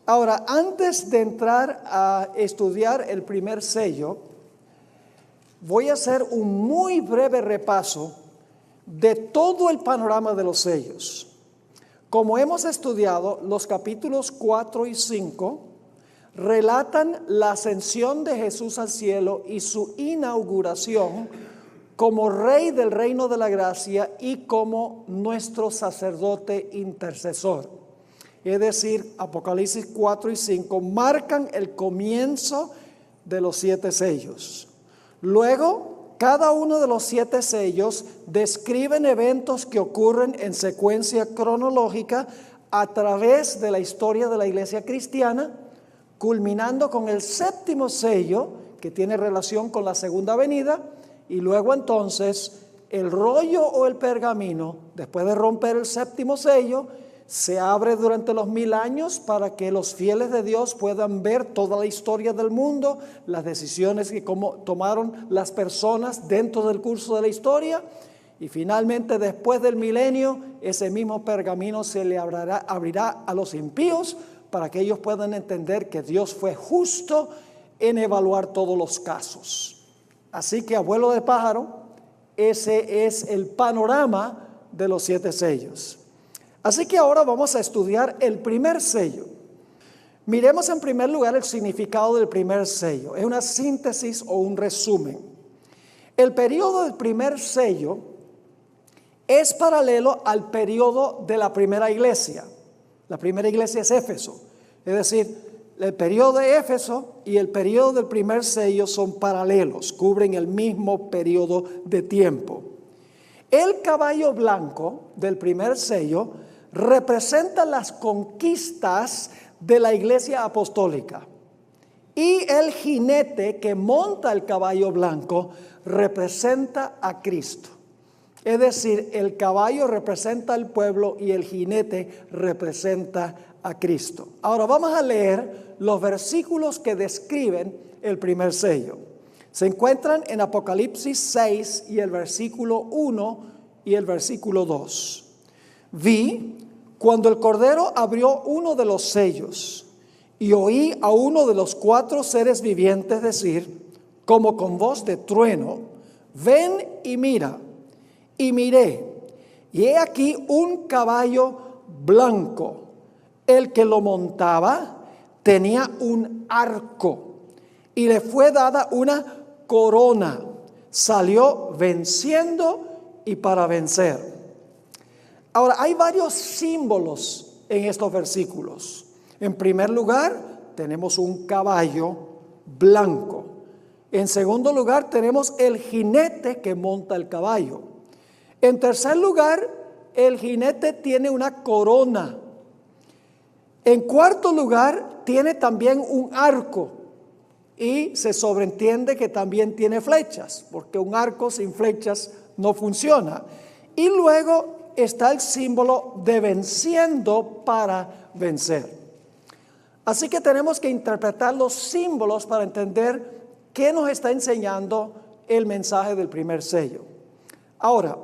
Ahora, antes de entrar a estudiar el primer sello, voy a hacer un muy breve repaso de todo el panorama de los sellos. Como hemos estudiado, los capítulos 4 y 5 relatan la ascensión de Jesús al cielo y su inauguración como Rey del reino de la gracia y como nuestro sacerdote intercesor. Es decir, Apocalipsis 4 y 5 marcan el comienzo de los 7 sellos. Luego, cada uno de los 7 sellos describen eventos que ocurren en secuencia cronológica a través de la historia de la iglesia cristiana, culminando con el 7º sello, que tiene relación con la segunda venida, y luego entonces el rollo o el pergamino, después de romper el 7º sello, se abre durante los 1000 años para que los fieles de Dios puedan ver toda la historia del mundo, las decisiones que tomaron las personas dentro del curso de la historia, y finalmente después del milenio ese mismo pergamino se le abrirá a los impíos para que ellos puedan entender que Dios fue justo en evaluar todos los casos. Así que, abuelo de pájaro, ese es el panorama de los 7 sellos. Así que ahora vamos a estudiar el primer sello. Miremos en primer lugar el significado del primer sello. Es una síntesis o un resumen. El periodo del primer sello es paralelo al periodo de la primera iglesia. La primera iglesia es Éfeso. Es decir, el periodo de Éfeso y el periodo del primer sello son paralelos, cubren el mismo periodo de tiempo. El caballo blanco del primer sello representa las conquistas de la iglesia apostólica, y el jinete que monta el caballo blanco representa a Cristo. Es decir, el caballo representa al pueblo y el jinete representa a Cristo. Ahora vamos a leer los versículos que describen el primer sello. Se encuentran en Apocalipsis 6 y el versículo 1 y el versículo 2. Vi cuando el Cordero abrió uno de los sellos y oí a uno de los 4 seres vivientes decir, como con voz de trueno, ven y mira. Y miré, y he aquí un caballo blanco. El que lo montaba tenía un arco y le fue dada una corona. Salió venciendo y para vencer. Ahora, hay varios símbolos en estos versículos. En primer lugar, tenemos un caballo blanco. En segundo lugar, tenemos el jinete que monta el caballo. En tercer lugar, el jinete tiene una corona. En cuarto lugar, tiene también un arco. Y se sobreentiende que también tiene flechas, porque un arco sin flechas no funciona. Y luego está el símbolo de venciendo para vencer. Así que tenemos que interpretar los símbolos para entender qué nos está enseñando el mensaje del primer sello. Ahora,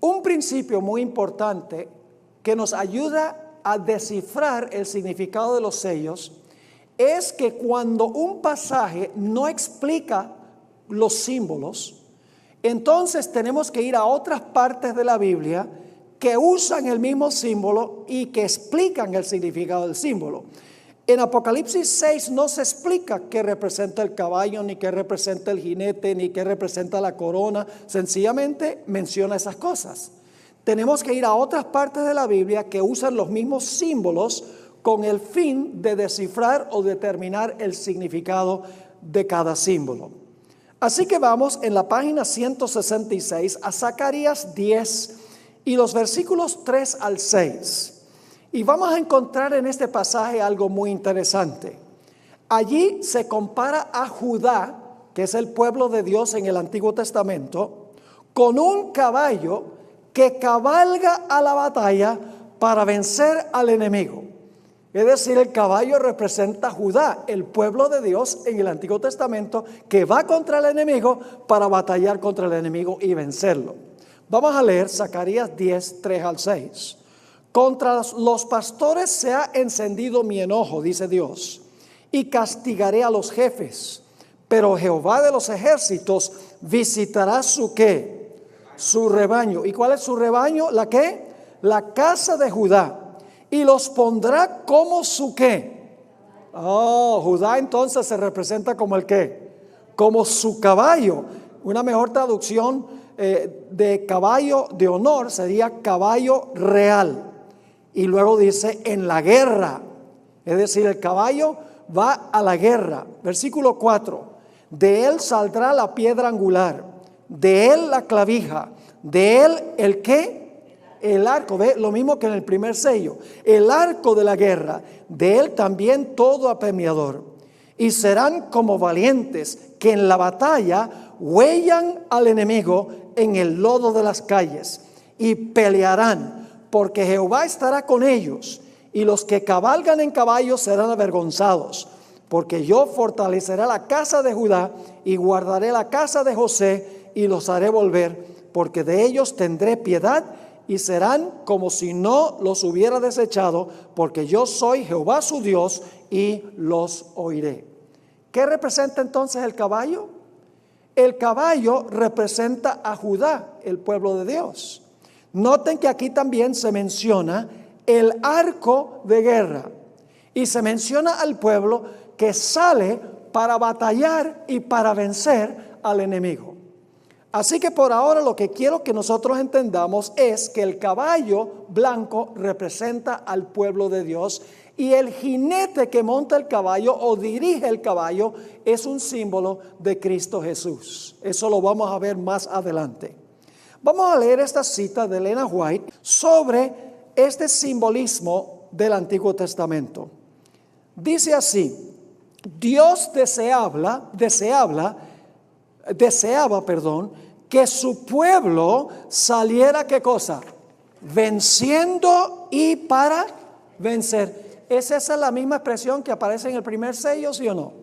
un principio muy importante que nos ayuda a descifrar el significado de los sellos es que cuando un pasaje no explica los símbolos, entonces tenemos que ir a otras partes de la Biblia que usan el mismo símbolo y que explican el significado del símbolo. En Apocalipsis 6 no se explica qué representa el caballo, ni qué representa el jinete, ni qué representa la corona. Sencillamente menciona esas cosas. Tenemos que ir a otras partes de la Biblia que usan los mismos símbolos con el fin de descifrar o determinar el significado de cada símbolo. Así que vamos en la página 166 a Zacarías 10 y los versículos 3 al 6. Y vamos a encontrar en este pasaje algo muy interesante. Allí se compara a Judá, que es el pueblo de Dios en el Antiguo Testamento, con un caballo que cabalga a la batalla para vencer al enemigo. Es decir, el caballo representa a Judá, el pueblo de Dios en el Antiguo Testamento, que va contra el enemigo para batallar contra el enemigo y vencerlo. Vamos a leer Zacarías 10, 3 al 6. Contra los pastores se ha encendido mi enojo, dice Dios, y castigaré a los jefes. Pero Jehová de los ejércitos visitará su ¿qué? Su rebaño. ¿Y cuál es su rebaño? ¿La qué? La casa de Judá. Y los pondrá como su ¿qué? Oh, Judá entonces se representa como el ¿qué? Como su caballo. Una mejor traducción de caballo de honor sería caballo real. Y luego dice en la guerra. Es decir, el caballo va a la guerra. Versículo 4. De él saldrá la piedra angular, de él la clavija, de él el ¿qué? El arco. ¿Ve? Lo mismo que en el primer sello. El arco de la guerra, de él también todo apremiador. Y serán como valientes que en la batalla huellan al enemigo en el lodo de las calles y pelearán, porque Jehová estará con ellos, y los que cabalgan en caballos serán avergonzados, porque yo fortaleceré la casa de Judá y guardaré la casa de José y los haré volver, porque de ellos tendré piedad y serán como si no los hubiera desechado, porque yo soy Jehová su Dios y los oiré. ¿Qué representa entonces el caballo? El caballo representa a Judá, el pueblo de Dios. Noten que aquí también se menciona el arco de guerra y se menciona al pueblo que sale para batallar y para vencer al enemigo. Así que por ahora lo que quiero que nosotros entendamos es que el caballo blanco representa al pueblo de Dios y el jinete que monta el caballo o dirige el caballo es un símbolo de Cristo Jesús. Eso lo vamos a ver más adelante. Vamos a leer esta cita de Elena White sobre este simbolismo del Antiguo Testamento. Dice así: Dios deseaba, que su pueblo saliera, ¿qué cosa? Venciendo y para vencer. ¿Es esa la misma expresión que aparece en el primer sello, sí o no?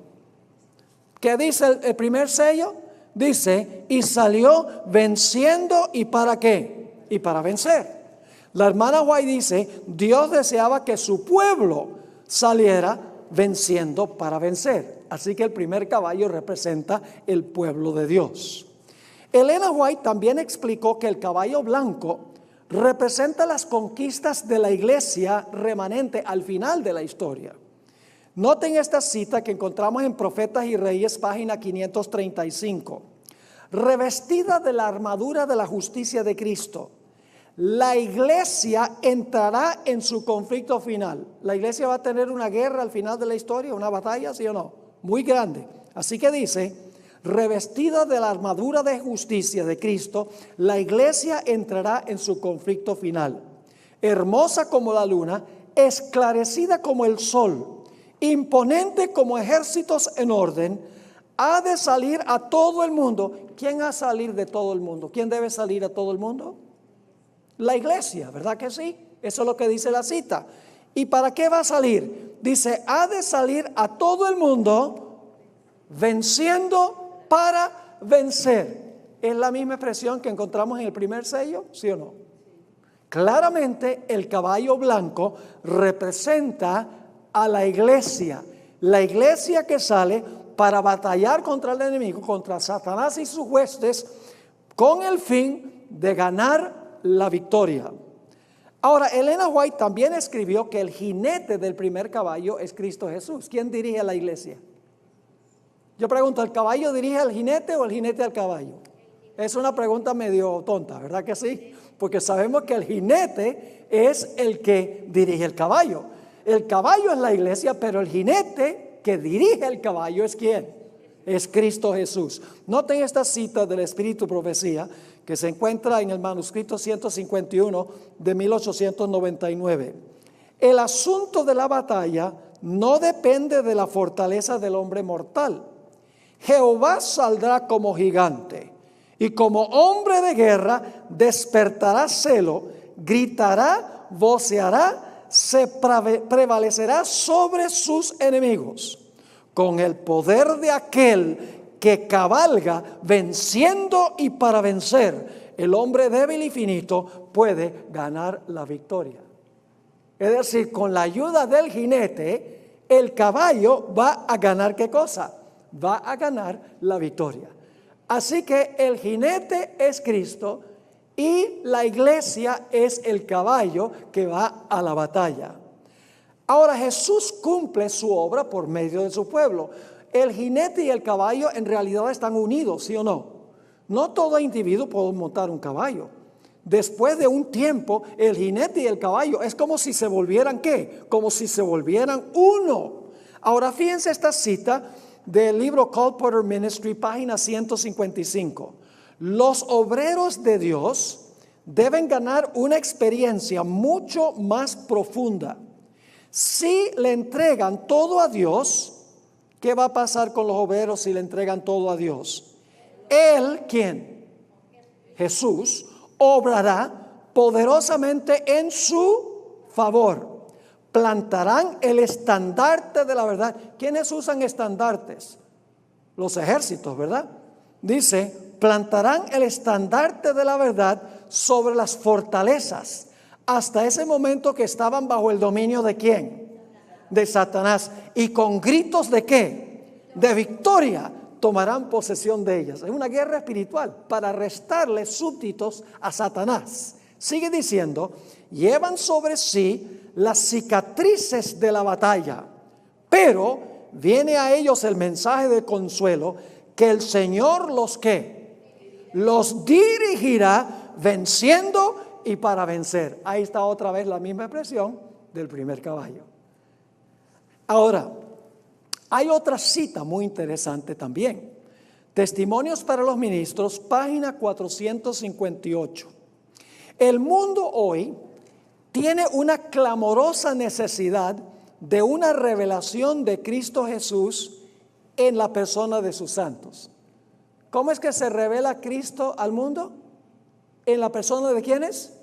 ¿Qué dice el primer sello? Dice, y salió venciendo y ¿para qué? Y para vencer. La hermana White dice, Dios deseaba que su pueblo saliera venciendo para vencer. Así que el primer caballo representa el pueblo de Dios. Elena White también explicó que el caballo blanco representa las conquistas de la iglesia remanente al final de la historia. Noten esta cita que encontramos en Profetas y Reyes, página 535. Revestida de la armadura de la justicia de Cristo, la iglesia entrará en su conflicto final. La iglesia va a tener una guerra al final de la historia, una batalla, ¿sí o no? Muy grande. Así que dice, revestida de la armadura de justicia de Cristo, la iglesia entrará en su conflicto final. Hermosa como la luna, esclarecida como el sol, imponente como ejércitos en orden, ha de salir a todo el mundo. ¿Quién ha de salir de todo el mundo? ¿Quién debe salir a todo el mundo? La iglesia, ¿verdad que sí? Eso es lo que dice la cita. ¿Y para qué va a salir? Dice, ha de salir a todo el mundo venciendo para vencer. ¿Es la misma expresión que encontramos en el primer sello? ¿Sí o no? Claramente el caballo blanco representa a la iglesia que sale para batallar contra el enemigo, contra Satanás y sus huestes, con el fin de ganar la victoria. Ahora, Elena White también escribió que el jinete del primer caballo es Cristo Jesús. ¿Quién dirige a la iglesia? Yo pregunto, ¿el caballo dirige al jinete o el jinete al caballo? Es una pregunta medio tonta, ¿verdad que sí? Porque sabemos que el jinete es el que dirige el caballo. El caballo es la iglesia, pero el jinete que dirige el caballo es ¿quién? Es Cristo Jesús. Noten esta cita del Espíritu Profecía que se encuentra en el manuscrito 151 de 1899. El asunto de la batalla no depende de la fortaleza del hombre mortal. Jehová saldrá como gigante y como hombre de guerra despertará celo, gritará, voceará, se prevalecerá sobre sus enemigos con el poder de aquel que cabalga venciendo y para vencer. El hombre débil y finito puede ganar la victoria. Es decir, con la ayuda del jinete, el caballo va a ganar ¿qué cosa? Va a ganar la victoria. Así que el jinete es Cristo y la iglesia es el caballo que va a la batalla. Ahora Jesús cumple su obra por medio de su pueblo. El jinete y el caballo en realidad están unidos, ¿sí o no? No todo individuo puede montar un caballo. Después de un tiempo, el jinete y el caballo es como si se volvieran ¿qué? Como si se volvieran uno. Ahora fíjense esta cita del libro Cole Porter Ministry, página 155. Los obreros de Dios deben ganar una experiencia mucho más profunda. Si le entregan todo a Dios, ¿qué va a pasar con los obreros si le entregan todo a Dios? Él, ¿quién? Jesús, obrará poderosamente en su favor. Plantarán el estandarte de la verdad. ¿Quiénes usan estandartes? Los ejércitos, ¿verdad? Dice, plantarán el estandarte de la verdad sobre las fortalezas. Hasta ese momento que estaban bajo el dominio ¿de quién? De Satanás. Y con gritos ¿de qué? De victoria tomarán posesión de ellas. Es una guerra espiritual para restarle súbditos a Satanás. Sigue diciendo, llevan sobre sí las cicatrices de la batalla, pero viene a ellos el mensaje de consuelo que el Señor los ¿qué? Los dirigirá venciendo y para vencer. Ahí está otra vez la misma expresión del primer caballo. Ahora, hay otra cita muy interesante también. Testimonios para los ministros, página 458. El mundo hoy tiene una clamorosa necesidad de una revelación de Cristo Jesús en la persona de sus santos. ¿Cómo es que se revela Cristo al mundo? ¿En la persona de quiénes?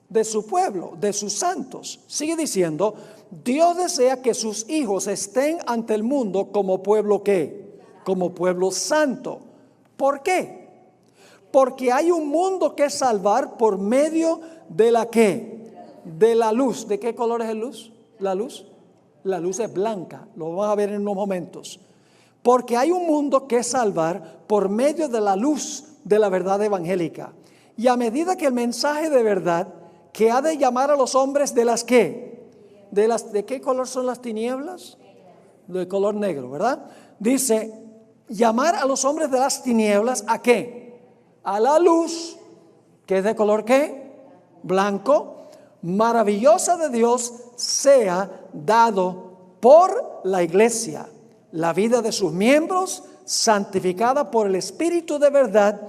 De su pueblo, de sus santos. Sigue diciendo, Dios desea que sus hijos estén ante el mundo como pueblo ¿qué? Como pueblo santo. ¿Por qué? Porque hay un mundo que salvar por medio de la ¿qué? De la luz. ¿De qué color es la luz? La luz. La luz es blanca, lo vamos a ver en unos momentos. Porque hay un mundo que salvar por medio de la luz de la verdad evangélica. Y a medida que el mensaje de verdad que ha de llamar a los hombres de las ¿qué? ¿De qué color son las tinieblas? De color negro, ¿verdad? Dice, llamar a los hombres de las tinieblas ¿a qué? A la luz, que es de color ¿qué? Blanco, maravillosa de Dios, sea dado por la iglesia. La vida de sus miembros, santificada por el Espíritu de verdad,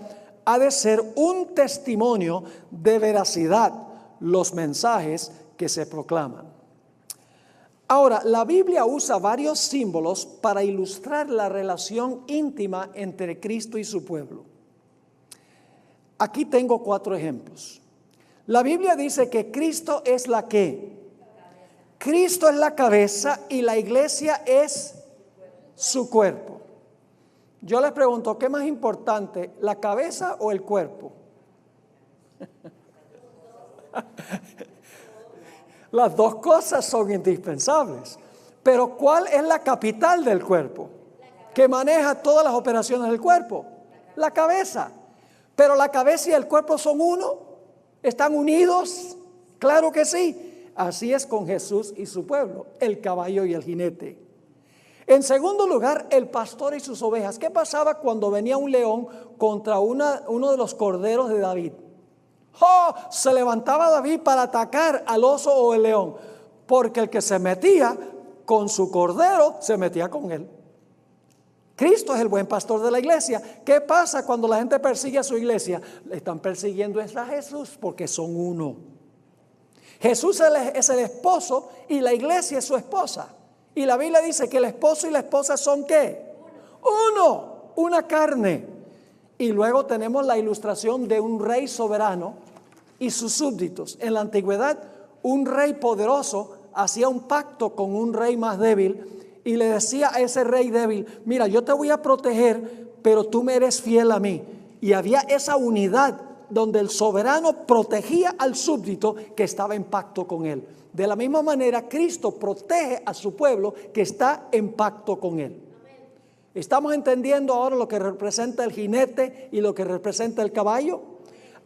ha de ser un testimonio de veracidad los mensajes que se proclaman. Ahora, la Biblia usa varios símbolos para ilustrar la relación íntima entre Cristo y su pueblo. Aquí tengo 4 ejemplos. La Biblia dice que Cristo es la ¿qué? Cristo es la cabeza y la iglesia es su cuerpo. Yo les pregunto, ¿qué es más importante, la cabeza o el cuerpo? Las dos cosas son indispensables. Pero ¿cuál es la capital del cuerpo? Que maneja todas las operaciones del cuerpo. La cabeza. Pero la cabeza y el cuerpo son uno. ¿Están unidos? Claro que sí. Así es con Jesús y su pueblo, el caballo y el jinete. En segundo lugar, el pastor y sus ovejas. ¿Qué pasaba cuando venía un león contra uno de los corderos de David? ¡Oh! Se levantaba David para atacar al oso o el león, porque el que se metía con su cordero se metía con él. Cristo es el buen pastor de la iglesia. ¿Qué pasa cuando la gente persigue a su iglesia? Le están persiguiendo a Jesús porque son uno. Jesús es el esposo y la iglesia es su esposa. Y la Biblia dice que el esposo y la esposa son ¿qué? Uno, una carne. Y luego tenemos la ilustración de un rey soberano y sus súbditos. En la antigüedad, un rey poderoso hacía un pacto con un rey más débil y le decía a ese rey débil, mira, yo te voy a proteger, pero tú me eres fiel a mí. Y había esa unidad donde el soberano protegía al súbdito que estaba en pacto con él. De la misma manera, Cristo protege a su pueblo que está en pacto con él. ¿Estamos entendiendo ahora lo que representa el jinete y lo que representa el caballo?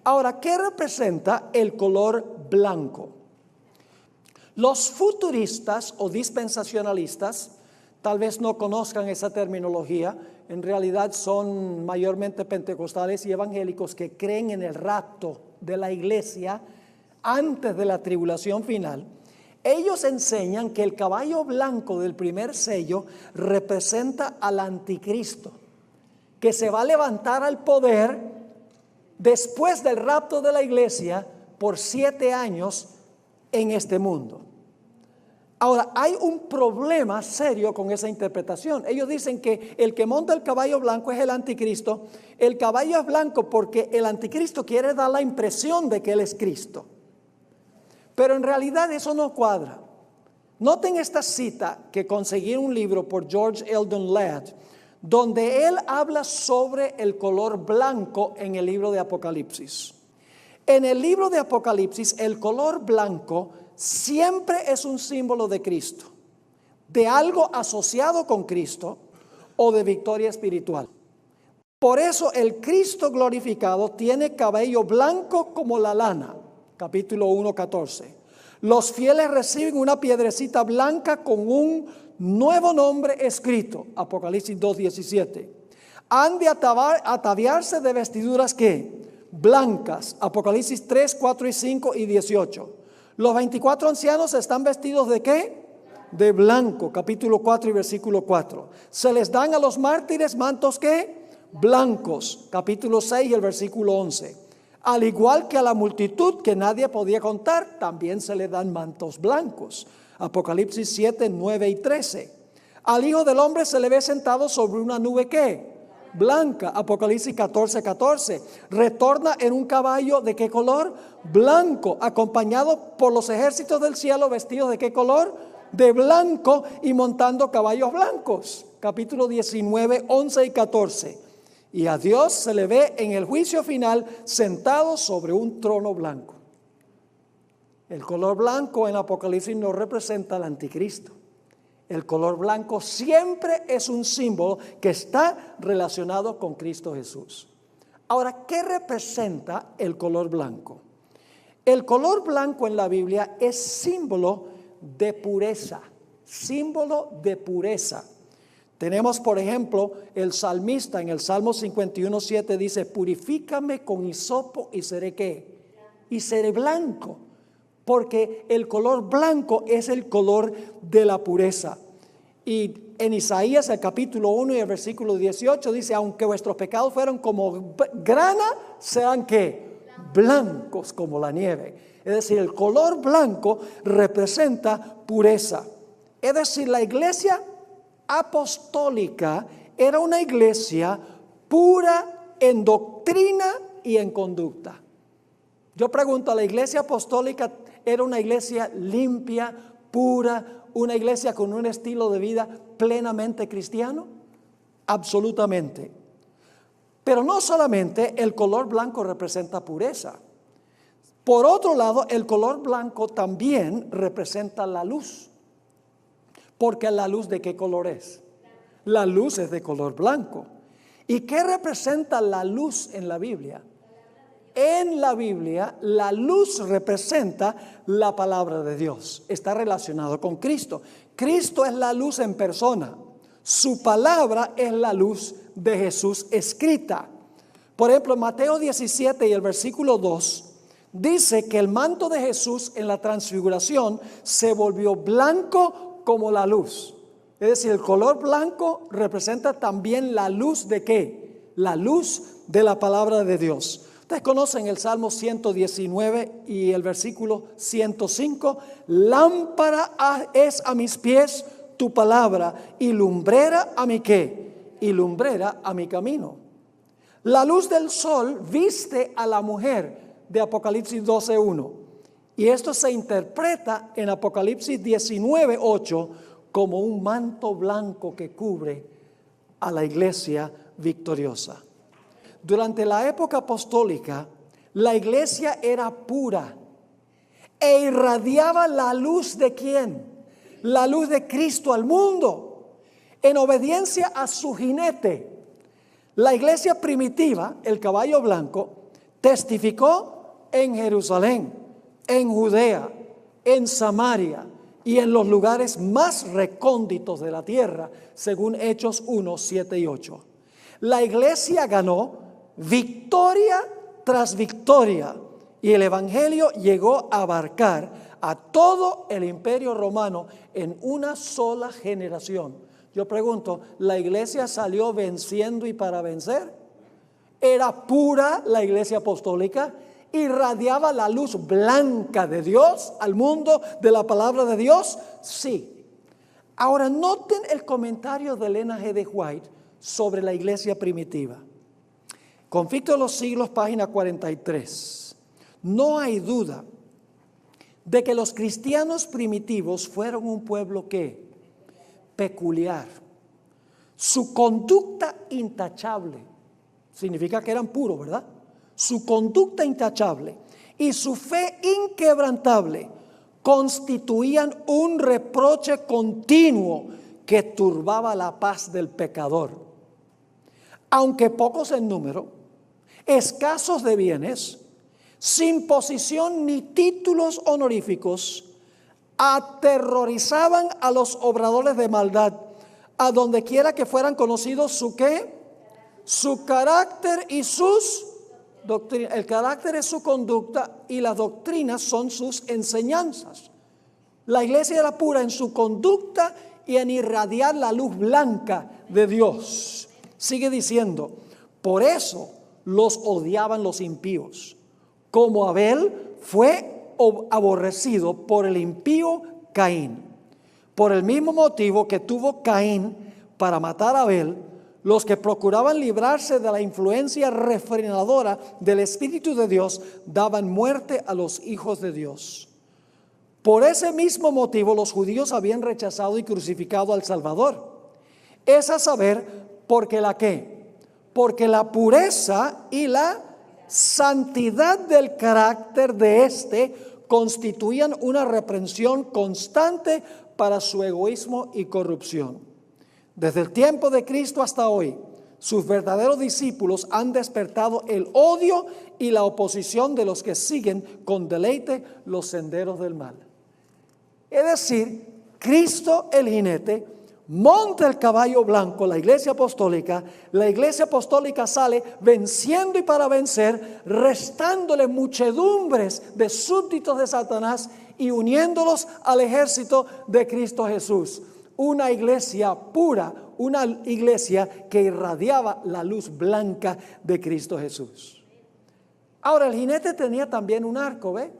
Ahora, ¿qué representa el color blanco? Los futuristas o dispensacionalistas tal vez no conozcan esa terminología. En realidad son mayormente pentecostales y evangélicos que creen en el rapto de la iglesia antes de la tribulación final. Ellos enseñan que el caballo blanco del primer sello representa al anticristo, que se va a levantar al poder después del rapto de la iglesia por 7 años en este mundo. Ahora, hay un problema serio con esa interpretación. Ellos dicen que el que monta el caballo blanco es el anticristo. El caballo es blanco porque el anticristo quiere dar la impresión de que él es Cristo. Pero en realidad eso no cuadra. Noten esta cita que conseguí en un libro por George Eldon Ladd, donde él habla sobre el color blanco en el libro de Apocalipsis. En el libro de Apocalipsis, el color blanco siempre es un símbolo de Cristo, de algo asociado con Cristo o de victoria espiritual. Por eso el Cristo glorificado tiene cabello blanco como la lana. Capítulo 1:14. Los fieles reciben una piedrecita blanca con un nuevo nombre escrito. Apocalipsis 2:17. Han de ataviarse de vestiduras ¿qué? Blancas. Apocalipsis 3, 4 y 5 y 18. Los 24 ancianos están vestidos ¿de qué? De blanco. Capítulo 4 y versículo 4. Se les dan a los mártires mantos ¿qué? Blancos. Capítulo 6 y el versículo 11. Al igual que a la multitud que nadie podía contar, también se le dan mantos blancos. Apocalipsis 7, 9 y 13. Al Hijo del Hombre se le ve sentado sobre una nube ¿qué? Blanca. Apocalipsis 14, 14. Retorna en un caballo ¿de qué color? Blanco, acompañado por los ejércitos del cielo vestidos ¿de qué color? De blanco y montando caballos blancos. Capítulo 19, 11 y 14. Y a Dios se le ve en el juicio final sentado sobre un trono blanco. El color blanco en Apocalipsis no representa al anticristo. El color blanco siempre es un símbolo que está relacionado con Cristo Jesús. Ahora, ¿qué representa el color blanco? El color blanco en la Biblia es símbolo de pureza, símbolo de pureza. Tenemos, por ejemplo, el salmista en el Salmo 51:7 dice: purifícame con hisopo y seré ¿qué? Y seré blanco, porque el color blanco es el color de la pureza. Y en Isaías el capítulo 1 y el versículo 18 dice: aunque vuestros pecados fueron como grana, sean ¿qué? Blancos como la nieve. Es decir, el color blanco representa pureza. Es decir, la iglesia apostólica era una iglesia pura en doctrina y en conducta. Yo pregunto, ¿la iglesia apostólica era una iglesia limpia, pura, una iglesia con un estilo de vida plenamente cristiano? Absolutamente. Pero no solamente el color blanco representa pureza. Por otro lado, el color blanco también representa la luz. Porque la luz ¿de qué color es? La luz es de color blanco. ¿Y qué representa la luz en la Biblia? En la Biblia, la luz representa la palabra de Dios. Está relacionado con Cristo. Cristo es la luz en persona. Su palabra es la luz de Jesús escrita. Por ejemplo, Mateo 17 y el versículo 2 dice que el manto de Jesús en la transfiguración se volvió blanco como la luz. Es decir, el color blanco representa también la luz ¿de qué? La luz de la palabra de Dios. Ustedes conocen el Salmo 119 y el versículo 105. Lámpara es a mis pies tu palabra y lumbrera a mi ¿qué? Y lumbrera a mi camino. La luz del sol viste a la mujer de Apocalipsis 12:1. Y esto se interpreta en Apocalipsis 19:8 como un manto blanco que cubre a la iglesia victoriosa. Durante la época apostólica, La iglesia era pura e irradiaba la luz de ¿quién? La luz de Cristo al mundo, en obediencia a su jinete. La iglesia primitiva, el caballo blanco, testificó en Jerusalén, en Judea, en Samaria y en los lugares más recónditos de la tierra, según Hechos 1, 7 y 8. La iglesia ganó victoria tras victoria y el evangelio llegó a abarcar a todo el imperio romano en una sola generación. Yo pregunto, ¿la iglesia salió venciendo y para vencer? ¿Era pura la iglesia apostólica? ¿Irradiaba la luz blanca de Dios al mundo de la palabra de Dios? Sí. Ahora noten el comentario de Elena G. de White sobre la iglesia primitiva. Conflicto de los Siglos, página 43. No hay duda de que los cristianos primitivos fueron un pueblo que peculiar. Su conducta intachable, significa que eran puros, ¿verdad? Su conducta intachable y su fe inquebrantable constituían un reproche continuo que turbaba la paz del pecador. Aunque pocos en número, escasos de bienes, sin posición ni títulos honoríficos, aterrorizaban a los obradores de maldad, a donde quiera que fueran conocidos su ¿qué? Su carácter y sus doctrinas. El carácter es su conducta y las doctrinas son sus enseñanzas. La iglesia era pura en su conducta y en irradiar la luz blanca de Dios. Sigue diciendo, por eso los odiaban los impíos, como Abel fue aborrecido por el impío Caín. Por el mismo motivo que tuvo Caín para matar a Abel, los que procuraban librarse de la influencia refrenadora del Espíritu de Dios daban muerte a los hijos de Dios. Por ese mismo motivo los judíos habían rechazado y crucificado al Salvador. Es a saber, porque la ¿qué? Porque la pureza y la santidad del carácter de éste constituían una reprensión constante para su egoísmo y corrupción. Desde el tiempo de Cristo hasta hoy, sus verdaderos discípulos han despertado el odio y la oposición de los que siguen con deleite los senderos del mal. Es decir, Cristo el jinete monta el caballo blanco, la iglesia apostólica sale venciendo y para vencer, restándole muchedumbres de súbditos de Satanás y uniéndolos al ejército de Cristo Jesús. Una iglesia pura, una iglesia que irradiaba la luz blanca de Cristo Jesús. Ahora, el jinete tenía también un arco, ¿ve?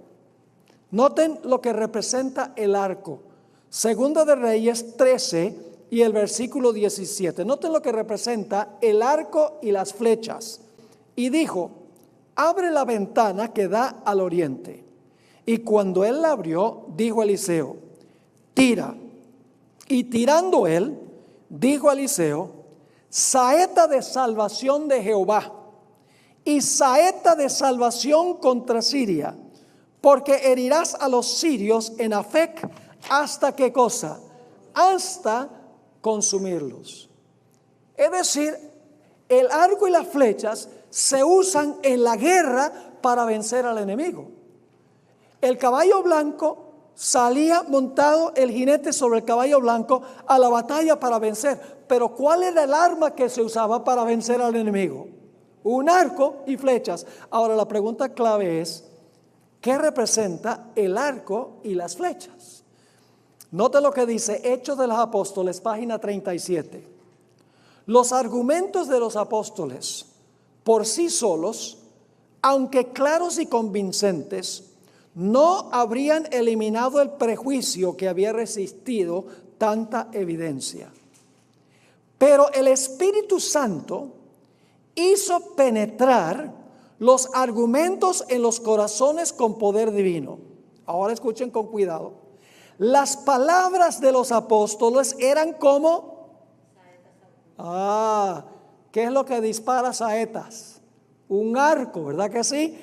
Noten lo que representa el arco. Segunda de Reyes 13 y el versículo 17. Noten lo que representa el arco y las flechas. Y dijo, abre la ventana que da al oriente. Y cuando él la abrió, dijo Eliseo, tira. Y tirando él, dijo Eliseo, saeta de salvación de Jehová y saeta de salvación contra Siria, porque herirás a los sirios en Afec hasta ¿qué cosa? Hasta consumirlos. Es decir, el arco y las flechas se usan en la guerra para vencer al enemigo. El caballo blanco salía montado el jinete sobre el caballo blanco a la batalla para vencer. Pero ¿cuál era el arma que se usaba para vencer al enemigo? Un arco y flechas. Ahora la pregunta clave es, ¿qué representa el arco y las flechas? Note lo que dice Hechos de los Apóstoles, página 37. Los argumentos de los apóstoles por sí solos, aunque claros y convincentes, no habrían eliminado el prejuicio que había resistido tanta evidencia. Pero el Espíritu Santo hizo penetrar los argumentos en los corazones con poder divino. Ahora escuchen con cuidado. Las palabras de los apóstoles eran como ¿qué es lo que dispara saetas? Un arco, ¿verdad que sí?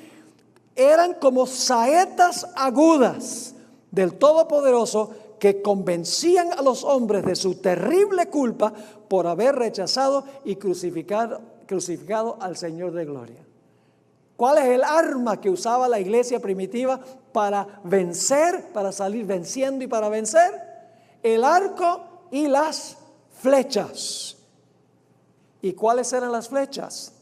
eran como saetas agudas del Todopoderoso que convencían a los hombres de su terrible culpa por haber rechazado y crucificado al Señor de gloria. ¿Cuál es el arma que usaba la iglesia primitiva para vencer, para salir venciendo y para vencer? El arco y las flechas. ¿Y cuáles eran las flechas?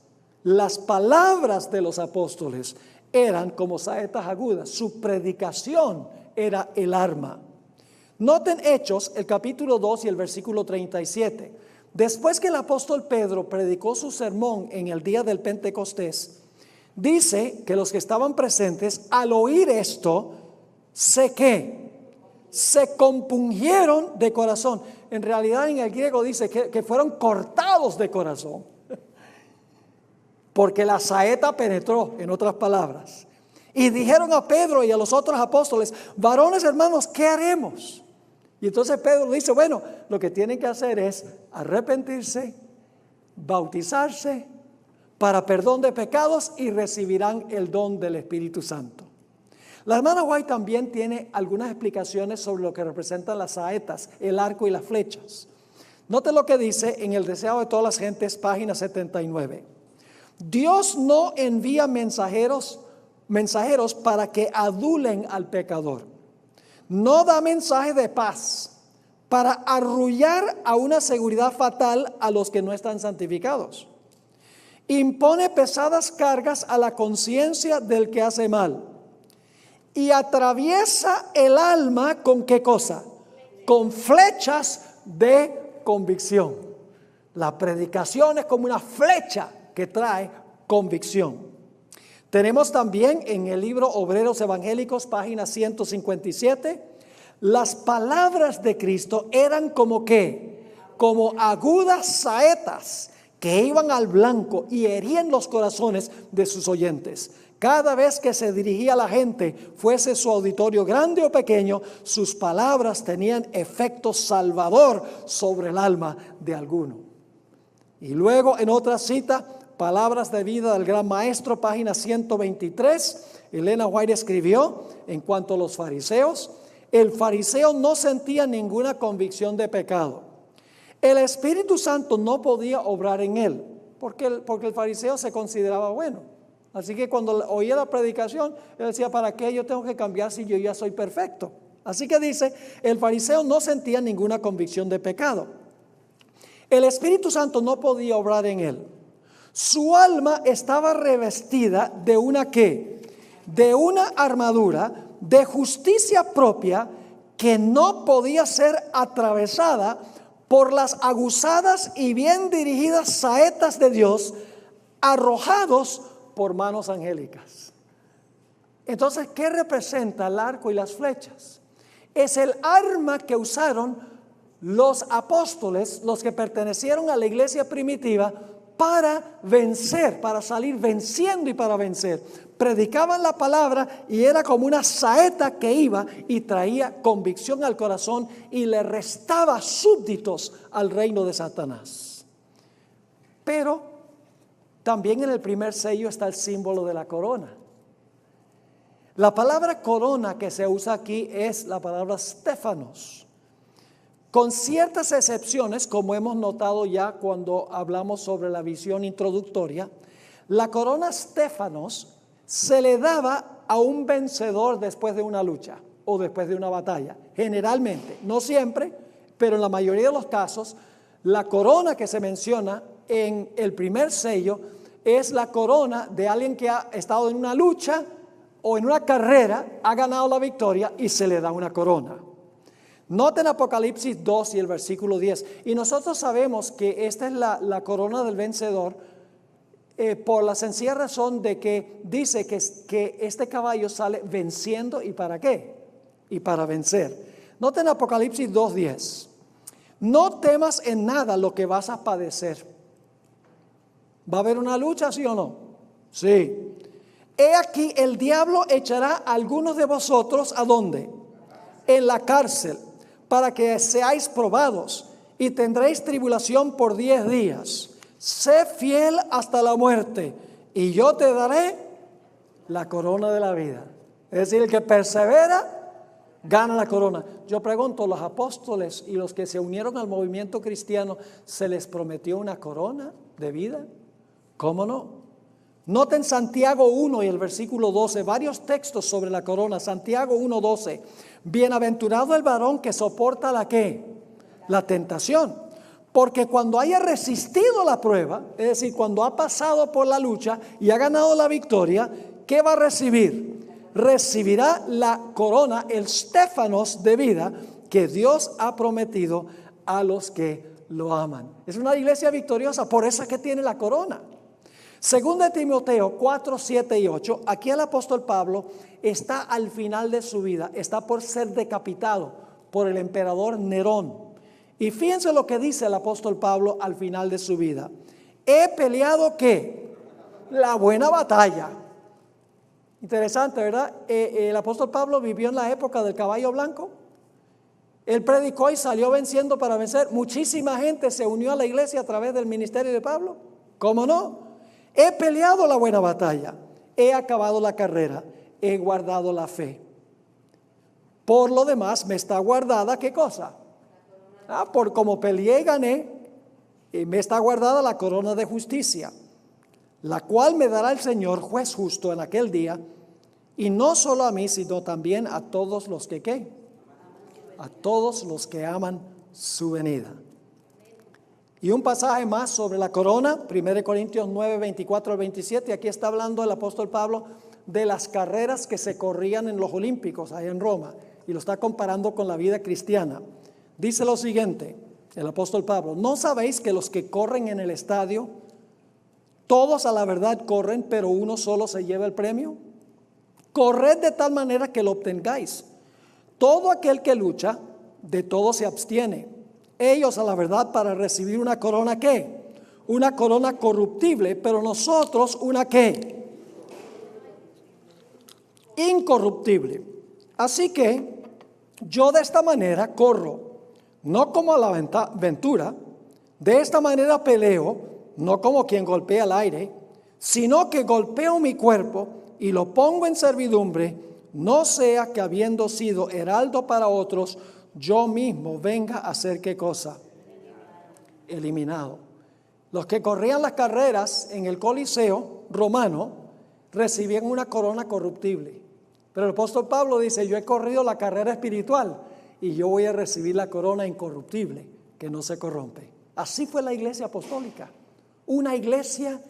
Las palabras de los apóstoles eran como saetas agudas. Su predicación era el arma. Noten Hechos, el capítulo 2 y el versículo 37. Después que el apóstol Pedro predicó su sermón en el día del Pentecostés, dice que los que estaban presentes al oír esto, se compungieron de corazón. En realidad en el griego dice que fueron cortados de corazón, porque la saeta penetró, en otras palabras. Y dijeron a Pedro y a los otros apóstoles: varones hermanos, ¿qué haremos? Y entonces Pedro dice: bueno, lo que tienen que hacer es arrepentirse, bautizarse para perdón de pecados y recibirán el don del Espíritu Santo. La hermana White también tiene algunas explicaciones sobre lo que representan las saetas, el arco y las flechas. Note lo que dice en El deseo de todas las gentes, página 79. Dios no envía mensajeros para que adulen al pecador. No da mensaje de paz para arrullar a una seguridad fatal a los que no están santificados. Impone pesadas cargas a la conciencia del que hace mal y atraviesa el alma ¿con qué cosa? Con flechas de convicción. La predicación es como una flecha que trae convicción. Tenemos también en el libro Obreros Evangélicos, página 157, las palabras de Cristo eran como ¿qué? Como agudas saetas que iban al blanco y herían los corazones de sus oyentes. Cada vez que se dirigía a la gente, fuese su auditorio grande o pequeño, sus palabras tenían efecto salvador sobre el alma de alguno. Y luego en otra cita, Palabras de vida del gran maestro, página 123, Elena White escribió en cuanto a los fariseos: el fariseo no sentía ninguna convicción de pecado. El Espíritu Santo no podía obrar en él, porque el fariseo se consideraba bueno. Así que cuando oía la predicación, él decía: ¿para qué yo tengo que cambiar si yo ya soy perfecto? Así que dice, el fariseo no sentía ninguna convicción de pecado. El Espíritu Santo no podía obrar en él. Su alma estaba revestida de una ¿qué? De una armadura de justicia propia que no podía ser atravesada por las aguzadas y bien dirigidas saetas de Dios arrojados por manos angélicas. Entonces, ¿qué representa el arco y las flechas? Es el arma que usaron los apóstoles, los que pertenecieron a la iglesia primitiva, para vencer, para salir venciendo y para vencer. Predicaban la palabra y era como una saeta que iba y traía convicción al corazón y le restaba súbditos al reino de Satanás. Pero también en el primer sello está el símbolo de la corona. La palabra corona que se usa aquí es la palabra Stéphanos. Con ciertas excepciones, como hemos notado ya cuando hablamos sobre la visión introductoria, la corona Stéphanos se le daba a un vencedor después de una lucha o después de una batalla. Generalmente, no siempre, pero en la mayoría de los casos, la corona que se menciona en el primer sello es la corona de alguien que ha estado en una lucha o en una carrera, ha ganado la victoria y se le da una corona. Noten Apocalipsis 2 y el versículo 10. Y nosotros sabemos que esta es la corona del vencedor por la sencilla razón de que dice que este caballo sale venciendo. ¿Y para qué? Y para vencer. Noten Apocalipsis 2:10. No temas en nada lo que vas a padecer. ¿Va a haber una lucha, sí o no? Sí. He aquí, el diablo echará a algunos de vosotros, ¿a dónde? En la cárcel, para que seáis probados y tendréis tribulación por 10 días. Sé fiel hasta la muerte y yo te daré La corona de la vida. Es decir, el que persevera, gana la corona. Yo pregunto, los apóstoles y los que se unieron al movimiento cristiano, ¿se les prometió una corona de vida? ¿Cómo no? Noten Santiago 1 y el versículo 12, varios textos sobre la corona. Santiago 1:12. Bienaventurado el varón que soporta la ¿qué? La tentación. Porque cuando haya resistido la prueba, es decir, cuando ha pasado por la lucha y ha ganado la victoria, ¿qué va a recibir? Recibirá la corona, el Stéfanos de vida que Dios ha prometido a los que lo aman. Es una iglesia victoriosa, por eso es que tiene la corona. Según Timoteo 4, 7 y 8, aquí el apóstol Pablo está al final de su vida, está por ser decapitado por el emperador Nerón. Y fíjense lo que dice el apóstol Pablo al final de su vida. He peleado ¿qué? La buena batalla. Interesante, ¿verdad? El apóstol Pablo vivió en la época del caballo blanco. Él predicó y salió venciendo para vencer. Muchísima gente se unió a la iglesia a través del ministerio de Pablo. ¿Cómo no? He peleado la buena batalla, he acabado la carrera, he guardado la fe. Por lo demás me está guardada, ¿qué cosa? Por como peleé y gané, me está guardada la corona de justicia, la cual me dará el Señor, juez justo, en aquel día, y no solo a mí, sino también a todos los que ¿qué? A todos los que aman su venida. Y un pasaje más sobre la corona, 1 Corintios 9, 24 al 27. Aquí está hablando el apóstol Pablo de las carreras que se corrían en los Olímpicos, allá en Roma, y lo está comparando con la vida cristiana. Dice lo siguiente, el apóstol Pablo: ¿no sabéis que los que corren en el estadio, todos a la verdad corren, pero uno solo se lleva el premio? Corred de tal manera que lo obtengáis. Todo aquel que lucha, de todo se abstiene. Ellos a la verdad para recibir una corona ¿qué? Una corona corruptible, pero nosotros una ¿qué? Incorruptible. Así que yo de esta manera corro, no como a la aventura, de esta manera peleo, no como quien golpea el aire, sino que golpeo mi cuerpo y lo pongo en servidumbre, no sea que habiendo sido heraldo para otros, yo mismo venga a ser ¿qué cosa? Eliminado. Los que corrían las carreras en el Coliseo romano recibían una corona corruptible. Pero el apóstol Pablo dice: yo he corrido la carrera espiritual y yo voy a recibir la corona incorruptible que no se corrompe. Así fue la iglesia apostólica. Una iglesia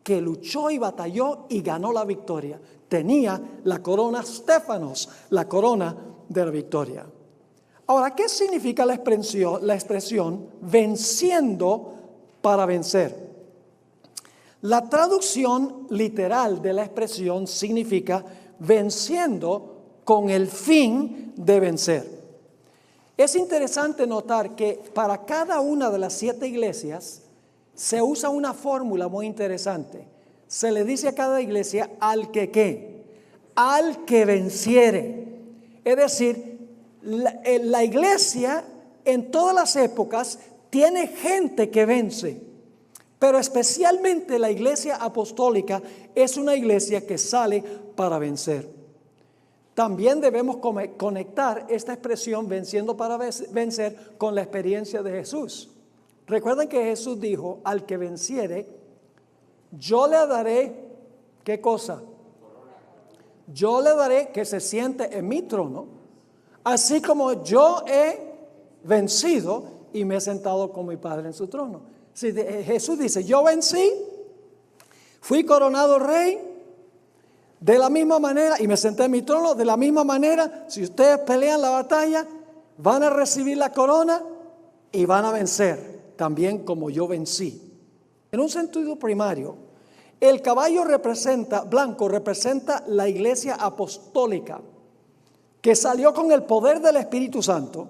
que luchó y batalló y ganó la victoria. Tenía la corona Stéfanos, la corona de la victoria. Ahora, ¿qué significa la expresión venciendo para vencer? La traducción literal de la expresión significa venciendo con el fin de vencer. Es interesante notar que para cada una de las 7 iglesias se usa una fórmula muy interesante. Se le dice a cada iglesia al que ¿qué? Al que venciere. Es decir, la iglesia en todas las épocas tiene gente que vence, pero especialmente la iglesia apostólica es una iglesia que sale para vencer. También debemos conectar esta expresión venciendo para vencer con la experiencia de Jesús. Recuerden que Jesús dijo: al que venciere, yo le daré, ¿qué cosa? Yo le daré que se siente en mi trono, así como yo he vencido y me he sentado con mi Padre en su trono. Si Jesús dice: yo vencí, fui coronado rey, de la misma manera, y me senté en mi trono, de la misma manera, si ustedes pelean la batalla, van a recibir la corona y van a vencer, también como yo vencí. En un sentido primario, el caballo blanco representa la iglesia apostólica, que salió con el poder del Espíritu Santo,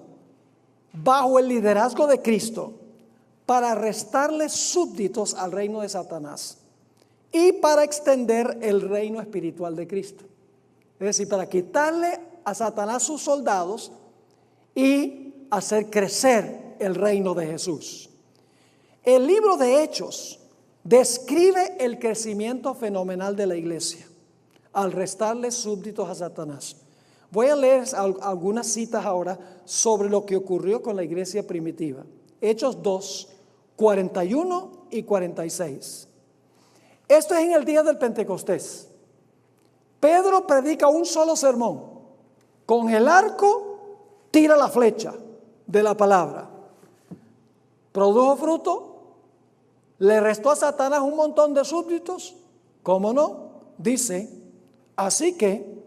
bajo el liderazgo de Cristo, para restarle súbditos al reino de Satanás y para extender el reino espiritual de Cristo. Es decir, para quitarle a Satanás sus soldados y hacer crecer el reino de Jesús. El libro de Hechos describe el crecimiento fenomenal de la iglesia. al restarle súbditos a Satanás. Voy a leer algunas citas ahora sobre lo que ocurrió con la iglesia primitiva. Hechos 2, 41 y 46. Esto es en el día del Pentecostés. Pedro predica un solo sermón. Con el arco tira la flecha de la palabra. ¿Produjo fruto? ¿Le restó a Satanás un montón de súbditos? ¿Cómo no? Dice, así que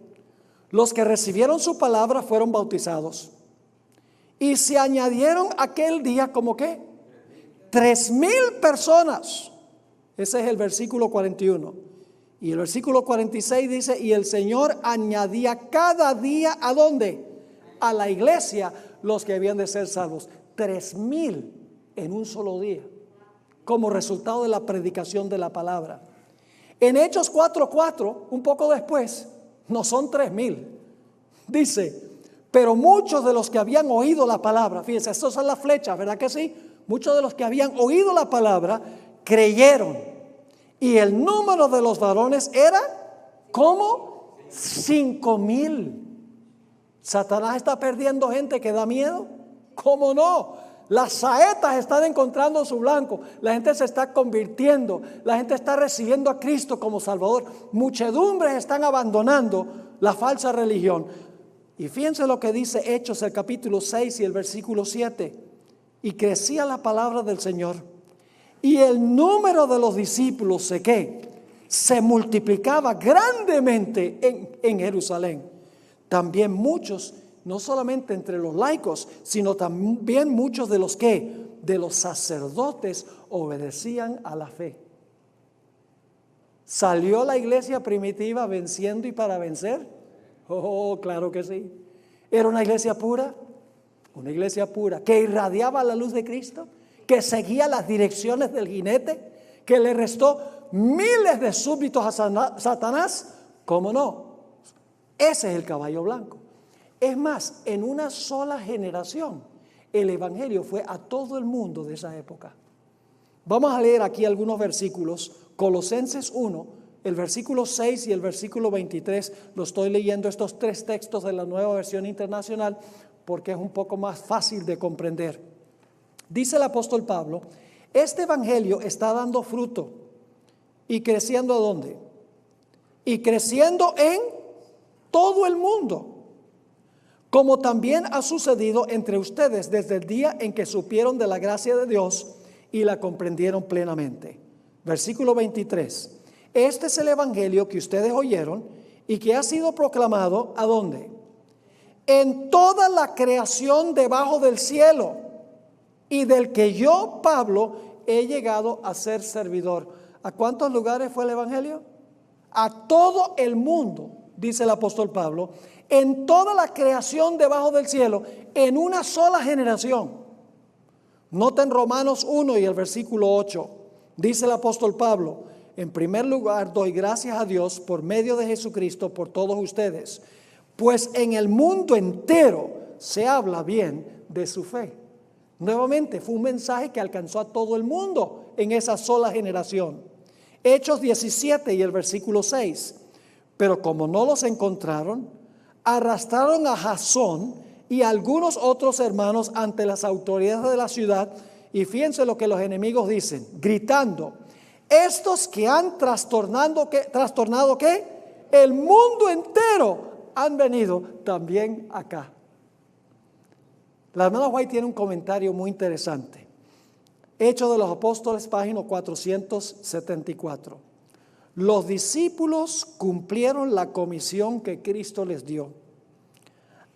los que recibieron su palabra fueron bautizados. Y se añadieron aquel día, ¿como qué? 3,000 personas. Ese es el versículo 41. Y el versículo 46 dice, y el Señor añadía cada día, ¿a dónde? A la iglesia, los que habían de ser salvos. 3,000 en un solo día, como resultado de la predicación de la palabra. En Hechos 4:4, un poco después, no son 3,000. Dice, pero muchos de los que habían oído la palabra, fíjense, estas son las flechas, ¿verdad que sí? Muchos de los que habían oído la palabra creyeron. Y el número de los varones era como 5,000. ¿Satanás está perdiendo gente que da miedo? ¿Cómo no? Las saetas están encontrando su blanco. La gente se está convirtiendo. La gente está recibiendo a Cristo como Salvador. Muchedumbres están abandonando la falsa religión. Y fíjense lo que dice Hechos, el capítulo 6 y el versículo 7. Y crecía la palabra del Señor. Y el número de los discípulos se multiplicaba grandemente en Jerusalén. También muchos, no solamente entre los laicos, sino también muchos de los sacerdotes obedecían a la fe. ¿Salió la iglesia primitiva venciendo y para vencer? Oh, claro que sí. ¿Era una iglesia pura? Una iglesia pura, que irradiaba la luz de Cristo, que seguía las direcciones del jinete, que le restó miles de súbditos a Satanás. ¿Cómo no? Ese es el caballo blanco. Es más, en una sola generación, el evangelio fue a todo el mundo de esa época. Vamos a leer aquí algunos versículos. Colosenses 1, el versículo 6 y el versículo 23. Lo estoy leyendo estos tres textos de la Nueva Versión Internacional porque es un poco más fácil de comprender. Dice el apóstol Pablo, este evangelio está dando fruto y creciendo ¿a dónde? Y creciendo en todo el mundo, como también ha sucedido entre ustedes desde el día en que supieron de la gracia de Dios y la comprendieron plenamente. Versículo 23. Este es el evangelio que ustedes oyeron y que ha sido proclamado ¿a dónde? En toda la creación debajo del cielo, y del que yo, Pablo, he llegado a ser servidor. ¿A cuántos lugares fue el evangelio? A todo el mundo, dice el apóstol Pablo, en toda la creación debajo del cielo, en una sola generación. Noten Romanos 1 y el versículo 8. Dice el apóstol Pablo, en primer lugar doy gracias a Dios por medio de Jesucristo por todos ustedes, pues en el mundo entero se habla bien de su fe. Nuevamente fue un mensaje que alcanzó a todo el mundo en esa sola generación. Hechos 17 y el versículo 6. Pero como no los encontraron, arrastraron a Jasón y a algunos otros hermanos ante las autoridades de la ciudad. Y fíjense lo que los enemigos dicen, gritando, estos que han trastornado ¿qué? El mundo entero han venido también acá. La hermana White tiene un comentario muy interesante. Hechos de los Apóstoles, página 474. Los discípulos cumplieron la comisión que Cristo les dio.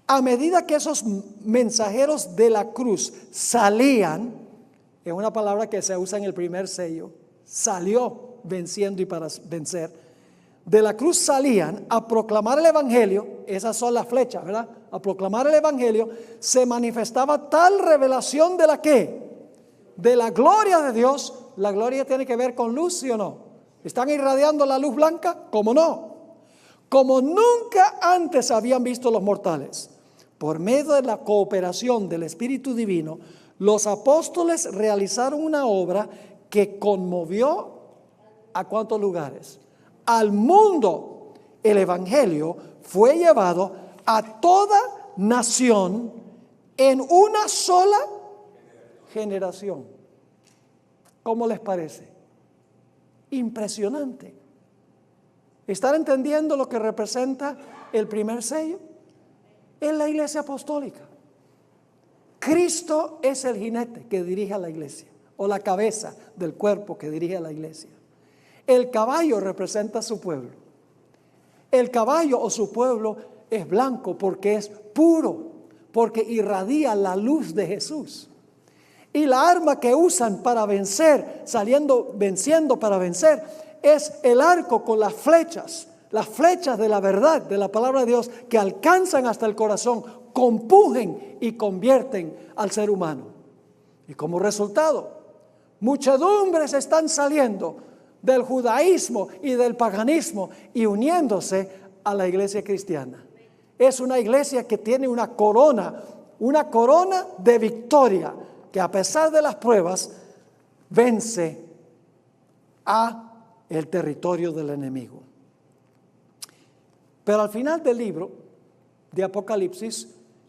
A medida que esos mensajeros de la cruz salían, es una palabra que se usa en el primer sello, salió venciendo y para vencer. De la cruz salían a proclamar el evangelio, esas son las flechas, ¿verdad? A proclamar el evangelio, se manifestaba tal revelación de la ¿qué? De la gloria de Dios. La gloria tiene que ver con luz, ¿sí o no? ¿Están irradiando la luz blanca? ¿Cómo no? Como nunca antes habían visto los mortales. Por medio de la cooperación del Espíritu Divino, los apóstoles realizaron una obra que conmovió ¿a cuántos lugares? Al mundo, el evangelio fue llevado a toda nación en una sola generación. ¿Cómo les parece? Impresionante. ¿Están entendiendo lo que representa el primer sello? Es la iglesia apostólica. Cristo es el jinete que dirige a la iglesia, o la cabeza del cuerpo que dirige a la iglesia. El caballo representa a su pueblo. El caballo o su pueblo es blanco porque es puro, porque irradia la luz de Jesús. Y la arma que usan para vencer, venciendo para vencer, es el arco con las flechas de la verdad, de la palabra de Dios, que alcanzan hasta el corazón, compujen y convierten al ser humano. Y como resultado, muchedumbres están saliendo del judaísmo y del paganismo y uniéndose a la iglesia cristiana. Es una iglesia que tiene una corona de victoria, que a pesar de las pruebas vence a el territorio del enemigo. Pero al final del libro de Apocalipsis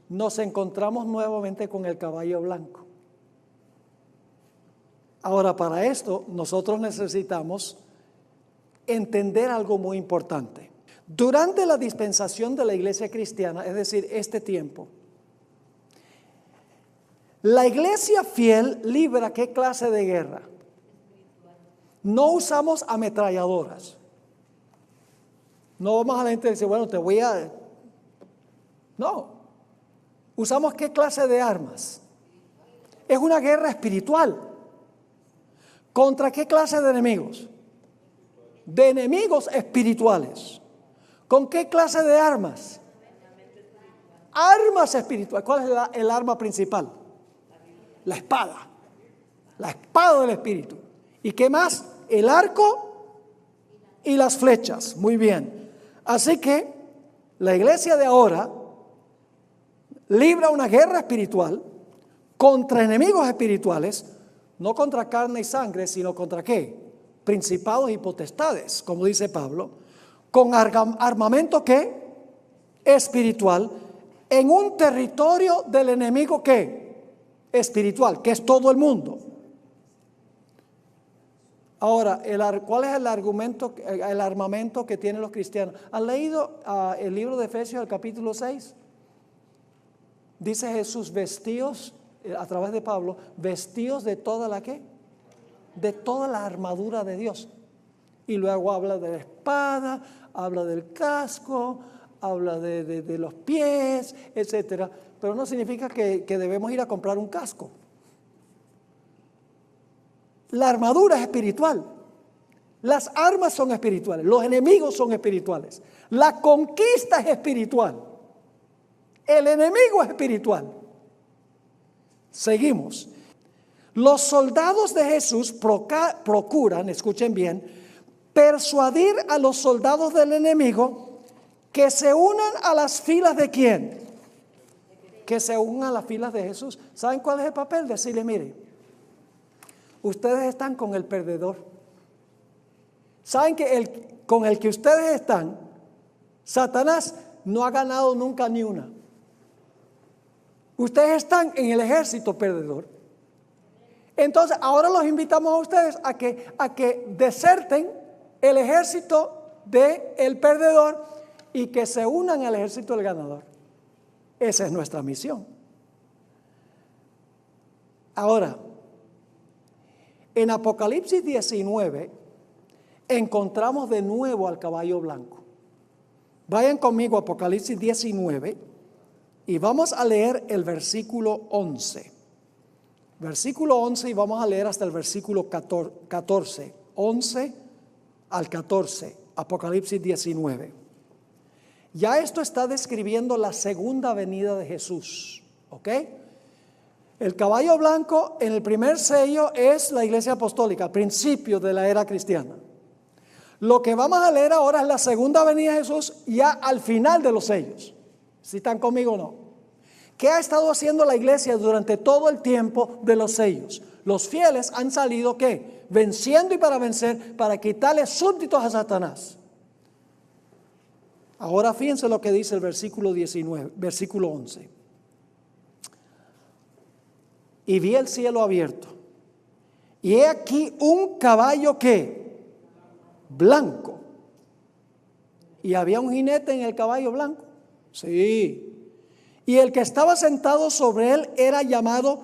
nos encontramos nuevamente con el caballo blanco. Ahora, para esto nosotros necesitamos entender algo muy importante. Durante la dispensación de la iglesia cristiana, es decir, este tiempo, la iglesia fiel libra ¿qué clase de guerra? No usamos ametralladoras. No vamos a la gente y decir, bueno, No. ¿Usamos qué clase de armas? Es una guerra espiritual. ¿Contra qué clase de enemigos? De enemigos espirituales. ¿Con qué clase de armas? Armas espirituales. ¿Cuál es el arma principal? La espada. La espada del espíritu. ¿Y qué más? El arco y las flechas. Muy bien. Así que la iglesia de ahora libra una guerra espiritual contra enemigos espirituales, no contra carne y sangre, sino contra ¿qué? Principados y potestades, como dice Pablo, con armamento ¿qué? Espiritual, en un territorio del enemigo ¿qué? Espiritual, que es todo el mundo. Ahora, ¿cuál es el armamento que tienen los cristianos? ¿Han leído el libro de Efesios, el capítulo 6? Dice Jesús, vestidos, a través de Pablo, vestidos de toda la ¿qué? De toda la armadura de Dios. Y luego habla de la espada, habla del casco, habla de los pies, etcétera. Pero no significa que debemos ir a comprar un casco. La armadura es espiritual. Las armas son espirituales. Los enemigos son espirituales. La conquista es espiritual. El enemigo es espiritual. Seguimos. Los soldados de Jesús procuran, escuchen bien, persuadir a los soldados del enemigo que se unan a las filas de ¿quién? Que se unan a las filas de Jesús. ¿Saben cuál es el papel? Decirle, mire, ustedes están con el perdedor. ¿Saben que con el que ustedes están, Satanás no ha ganado nunca ni una? Ustedes están en el ejército perdedor. Entonces, ahora los invitamos a ustedes a que deserten el ejército del perdedor y que se unan al ejército del ganador. Esa es nuestra misión. Ahora, en Apocalipsis 19 encontramos de nuevo al caballo blanco. Vayan conmigo a Apocalipsis 19 y vamos a leer el versículo 11. Versículo 11 y vamos a leer hasta el versículo 14. 11 al 14, Apocalipsis 19. Ya esto está describiendo la segunda venida de Jesús, ¿ok? El caballo blanco en el primer sello es la iglesia apostólica, principio de la era cristiana. Lo que vamos a leer ahora es la segunda venida de Jesús ya al final de los sellos. ¿Si están conmigo o no? ¿Qué ha estado haciendo la iglesia durante todo el tiempo de los sellos? Los fieles han salido ¿qué? Venciendo y para vencer, para quitarle súbditos a Satanás. Ahora fíjense lo que dice el versículo 19, versículo 11. Y vi el cielo abierto, y he aquí un caballo que blanco. ¿Y había un jinete en el caballo blanco? Sí. Y el que estaba sentado sobre él era llamado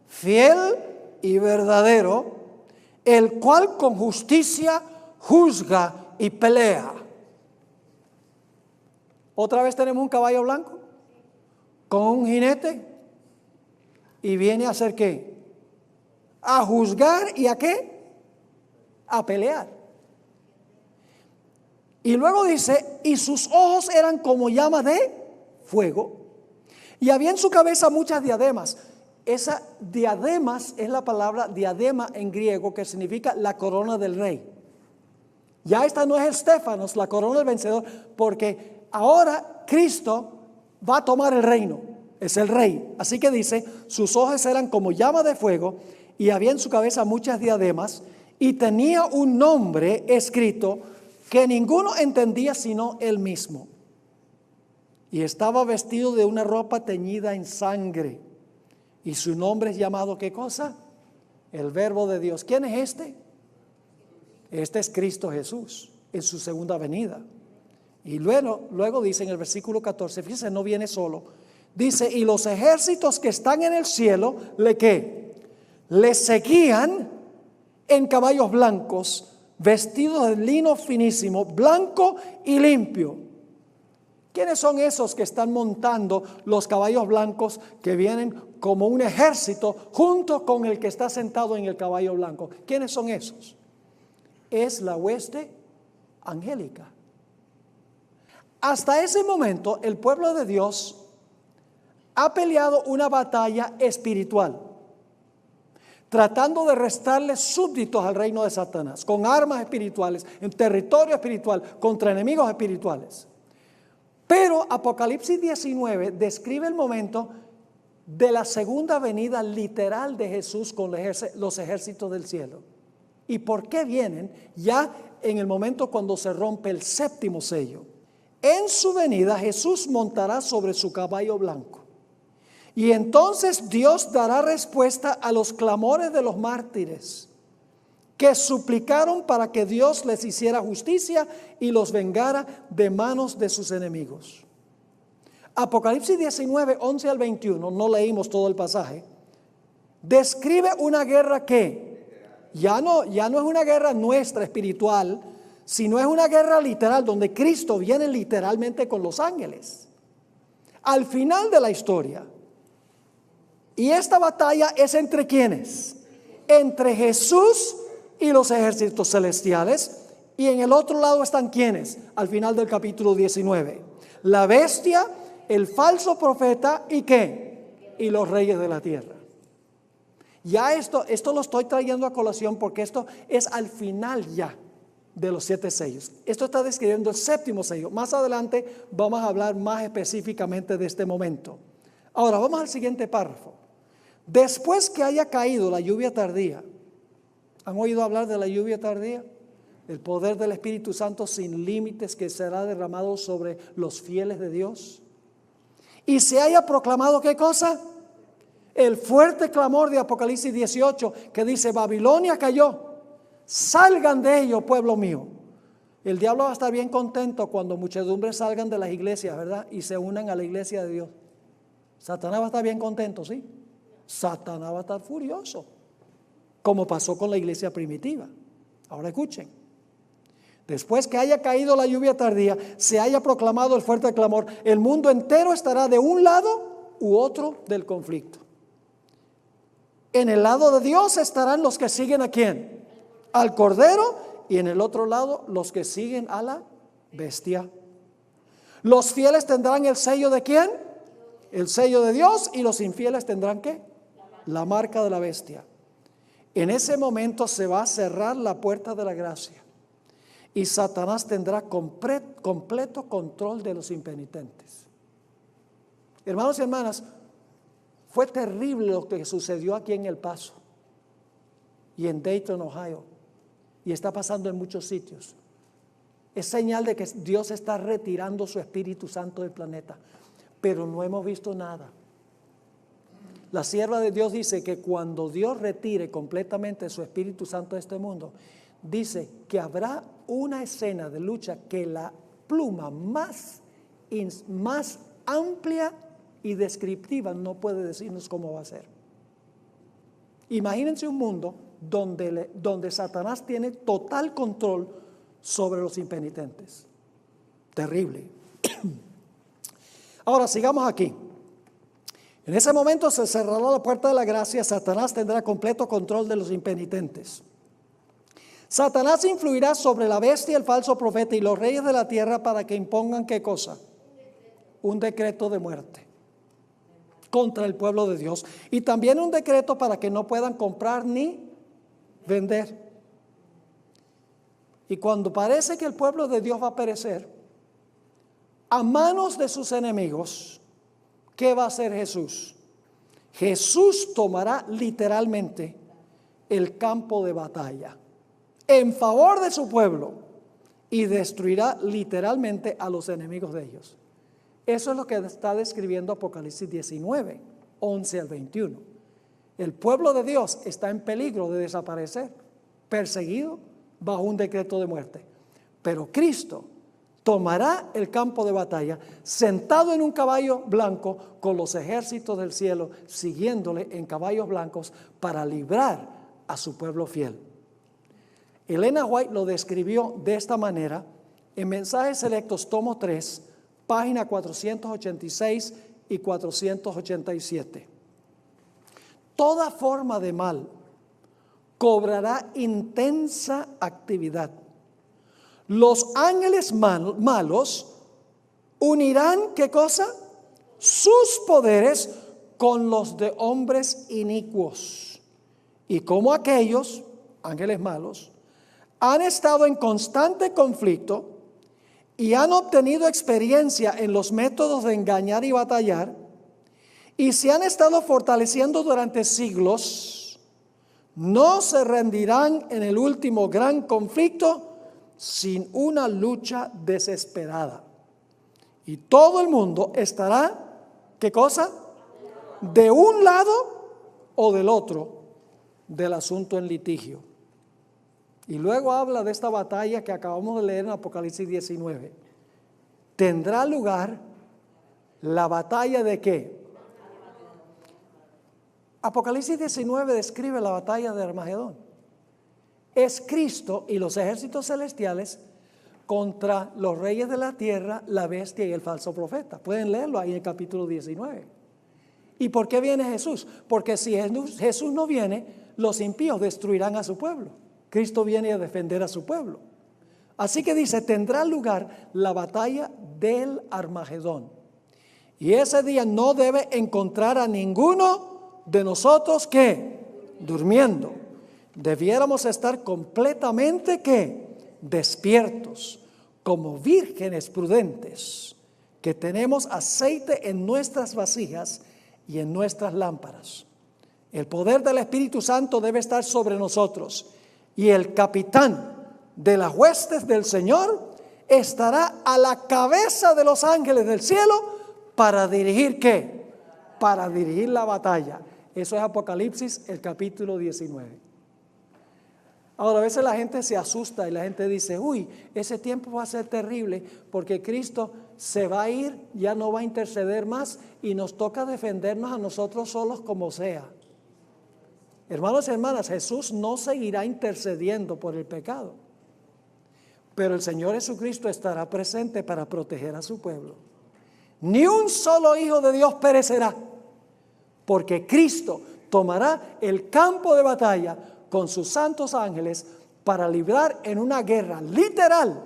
Fiel y Verdadero, el cual con justicia juzga y pelea. Otra vez tenemos un caballo blanco con un jinete y viene a hacer ¿qué? A juzgar y ¿a qué? A pelear. Y luego dice, y sus ojos eran como llamas de fuego, y había en su cabeza muchas diademas. Esa diademas es la palabra diadema en griego, que significa la corona del rey. Ya esta no es el Estéfanos, la corona del vencedor, porque ahora Cristo va a tomar el reino, es el rey. Así que dice, sus ojos eran como llama de fuego, y había en su cabeza muchas diademas, y tenía un nombre escrito que ninguno entendía sino él mismo. Y estaba vestido de una ropa teñida en sangre, y su nombre es llamado, ¿qué cosa? El Verbo de Dios. ¿Quién es este? Este es Cristo Jesús en su segunda venida. Y luego dice en el versículo 14, fíjense, no viene solo. Dice, y los ejércitos que están en el cielo, ¿qué? Le seguían en caballos blancos, vestidos de lino finísimo, blanco y limpio. ¿Quiénes son esos que están montando los caballos blancos que vienen como un ejército junto con el que está sentado en el caballo blanco? ¿Quiénes son esos? Es la hueste angélica. Hasta ese momento el pueblo de Dios ha peleado una batalla espiritual, tratando de restarle súbditos al reino de Satanás, con armas espirituales, en territorio espiritual, contra enemigos espirituales. Pero Apocalipsis 19 describe el momento de la segunda venida literal de Jesús con los ejércitos del cielo. ¿Y por qué vienen? Ya en el momento cuando se rompe el séptimo sello. En su venida Jesús montará sobre su caballo blanco. Y entonces Dios dará respuesta a los clamores de los mártires que suplicaron para que Dios les hiciera justicia y los vengara de manos de sus enemigos. Apocalipsis 19, 11 al 21, no leímos todo el pasaje, describe una guerra que ya no es una guerra nuestra espiritual, sino es una guerra literal donde Cristo viene literalmente con los ángeles al final de la historia. Y esta batalla es entre ¿quiénes? Entre Jesús y los ejércitos celestiales. Y en el otro lado están ¿quiénes? Al final del capítulo 19. La bestia, el falso profeta y ¿qué? Y los reyes de la tierra. Ya esto lo estoy trayendo a colación porque esto es al final ya de los 7 sellos. Esto está describiendo el séptimo sello. Más adelante vamos a hablar más específicamente de este momento. Ahora vamos al siguiente párrafo. Después que haya caído la lluvia tardía, ¿han oído hablar de la lluvia tardía? El poder del Espíritu Santo sin límites que será derramado sobre los fieles de Dios. Y se haya proclamado ¿qué cosa? El fuerte clamor de Apocalipsis 18 que dice, Babilonia cayó, salgan de ello, pueblo mío. El diablo va a estar bien contento cuando muchedumbres salgan de las iglesias, ¿verdad? Y se unan a la iglesia de Dios. Satanás va a estar bien contento, ¿sí? Satanás va a estar furioso, como pasó con la iglesia primitiva. Ahora escuchen. Después que haya caído la lluvia tardía, se haya proclamado el fuerte clamor, el mundo entero estará de un lado u otro del conflicto. En el lado de Dios estarán los que siguen ¿a quién? Al Cordero, y en el otro lado los que siguen a la bestia. Los fieles tendrán el sello ¿de quién? El sello de Dios, y los infieles tendrán ¿qué? La marca de la bestia. En ese momento se va a cerrar la puerta de la gracia y Satanás tendrá completo control de los impenitentes. Hermanos y hermanas, fue terrible lo que sucedió aquí en El Paso y en Dayton, Ohio, y está pasando en muchos sitios. Es señal de que Dios está retirando su Espíritu Santo del planeta, pero no hemos visto nada. La sierva de Dios dice que cuando Dios retire completamente su Espíritu Santo de este mundo, dice que habrá una escena de lucha que la pluma más amplia y descriptiva no puede decirnos cómo va a ser. Imagínense un mundo donde Satanás tiene total control sobre los impenitentes. Terrible. Ahora sigamos aquí. En ese momento se cerrará la puerta de la gracia. Satanás tendrá completo control de los impenitentes. Satanás influirá sobre la bestia, el falso profeta y los reyes de la tierra para que impongan ¿qué cosa? Un decreto de muerte contra el pueblo de Dios, y también un decreto para que no puedan comprar ni vender. Y cuando parece que el pueblo de Dios va a perecer a manos de sus enemigos, ¿qué va a hacer Jesús? Jesús tomará literalmente el campo de batalla en favor de su pueblo y destruirá literalmente a los enemigos de ellos. Eso es lo que está describiendo Apocalipsis 19, 11 al 21. El pueblo de Dios está en peligro de desaparecer, perseguido bajo un decreto de muerte. Pero Cristo tomará el campo de batalla sentado en un caballo blanco con los ejércitos del cielo siguiéndole en caballos blancos para librar a su pueblo fiel. Elena White lo describió de esta manera en Mensajes Selectos, tomo 3, página 486 y 487. Toda forma de mal cobrará intensa actividad. Los ángeles malos unirán, ¿qué cosa? Sus poderes con los de hombres inicuos. Y como aquellos ángeles malos han estado en constante conflicto y han obtenido experiencia en los métodos de engañar y batallar, y se han estado fortaleciendo durante siglos, no se rendirán en el último gran conflicto sin una lucha desesperada. Y todo el mundo estará, ¿qué cosa? De un lado o del otro del asunto en litigio. Y luego habla de esta batalla que acabamos de leer en Apocalipsis 19. ¿Tendrá lugar la batalla de qué? Apocalipsis 19 describe la batalla de Armagedón. Es Cristo y los ejércitos celestiales contra los reyes de la tierra, la bestia y el falso profeta. Pueden leerlo ahí en el capítulo 19. ¿Y por qué viene Jesús? Porque si Jesús no viene, los impíos destruirán a su pueblo. Cristo viene a defender a su pueblo. Así que dice, tendrá lugar la batalla del Armagedón. Y ese día no debe encontrar a ninguno de nosotros que durmiendo. Debiéramos estar completamente que despiertos, como vírgenes prudentes, que tenemos aceite en nuestras vasijas y en nuestras lámparas. El poder del Espíritu Santo debe estar sobre nosotros. Y el capitán de las huestes del Señor estará a la cabeza de los ángeles del cielo para dirigir ¿qué? Para dirigir la batalla. Eso es Apocalipsis, el capítulo 19. Ahora, a veces la gente se asusta y la gente dice, uy, ese tiempo va a ser terrible porque Cristo se va a ir, ya no va a interceder más y nos toca defendernos a nosotros solos como sea. Hermanos y hermanas, Jesús no seguirá intercediendo por el pecado, pero el Señor Jesucristo estará presente para proteger a su pueblo. Ni un solo hijo de Dios perecerá, porque Cristo tomará el campo de batalla con sus santos ángeles para librar en una guerra literal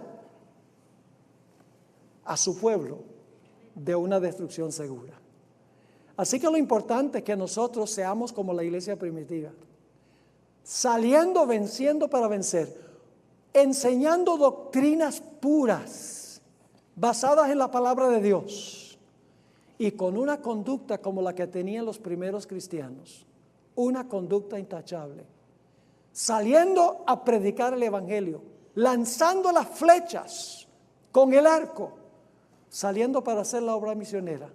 a su pueblo de una destrucción segura. Así que lo importante es que nosotros seamos como la iglesia primitiva, saliendo, venciendo para vencer, enseñando doctrinas puras, basadas en la palabra de Dios, y con una conducta como la que tenían los primeros cristianos, una conducta intachable, saliendo a predicar el evangelio, lanzando las flechas con el arco, saliendo para hacer la obra misionera,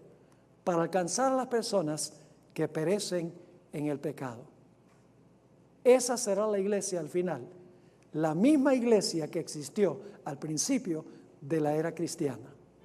para alcanzar a las personas que perecen en el pecado. Esa será la iglesia al final, la misma iglesia que existió al principio de la era cristiana.